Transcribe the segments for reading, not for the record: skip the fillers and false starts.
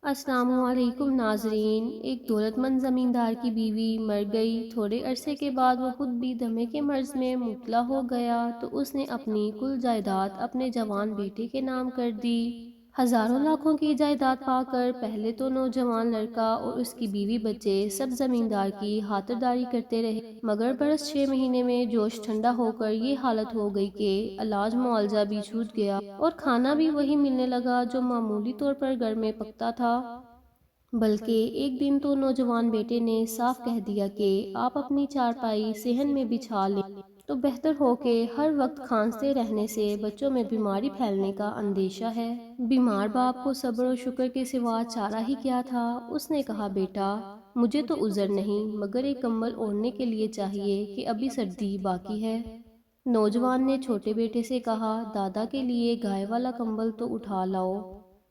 السلام علیکم ناظرین۔ ایک دولت مند زمیندار کی بیوی مر گئی۔ تھوڑے عرصے کے بعد وہ خود بھی دمے کے مرض میں مبتلا ہو گیا تو اس نے اپنی کل جائیداد اپنے جوان بیٹے کے نام کر دی۔ ہزاروں لاکھوں کی جائیداد پا کر پہلے تو نوجوان لڑکا اور اس کی بیوی بچے سب زمیندار کی خاطرداری کرتے رہے، مگر برس 6 مہینے میں جوش ٹھنڈا ہو کر یہ حالت ہو گئی کہ علاج معالجہ بھی چھوٹ گیا اور کھانا بھی وہی ملنے لگا جو معمولی طور پر گھر میں پکتا تھا۔ بلکہ ایک دن تو نوجوان بیٹے نے صاف کہہ دیا کہ آپ اپنی چارپائی صحن میں بچھا لیں تو بہتر ہو کہ ہر وقت کھانستے رہنے سے بچوں میں بیماری پھیلنے کا اندیشہ ہے۔ بیمار باپ کو صبر و شکر کے سوا چارہ ہی کیا تھا۔ اس نے کہا، بیٹا مجھے تو عذر نہیں، مگر ایک کمبل اوڑھنے کے لیے چاہیے کہ ابھی سردی باقی ہے۔ نوجوان نے چھوٹے بیٹے سے کہا، دادا کے لیے گائے والا کمبل تو اٹھا لاؤ۔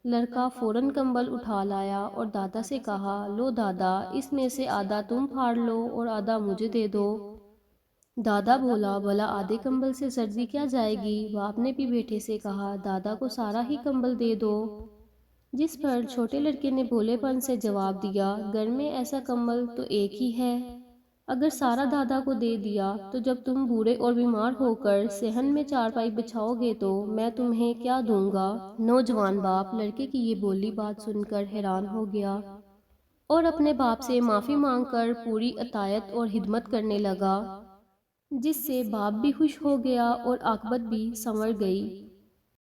لڑکا فوراً کمبل اٹھا لایا اور دادا سے کہا، لو دادا، اس میں سے آدھا تم پھاڑ لو اور آدھا مجھے دے دو۔ دادا بولا، بھلا آدھے کمبل سے سردی کیا جائے گی؟ باپ نے بھی بیٹے سے کہا، دادا کو سارا ہی کمبل دے دو۔ جس پر چھوٹے لڑکے نے بھولے پن سے جواب دیا، گھر میں ایسا کمبل تو ایک ہی ہے، اگر سارا دادا کو دے دیا تو جب تم بوڑھے اور بیمار ہو کر صحن میں چارپائی بچھاؤ گے تو میں تمہیں کیا دوں گا؟ نوجوان باپ لڑکے کی یہ بولی بات سن کر حیران ہو گیا اور اپنے باپ سے معافی مانگ کر پوری اطاعت اور خدمت کرنے لگا، جس سے باپ بھی خوش ہو گیا اور عاقبت بھی سنور گئی۔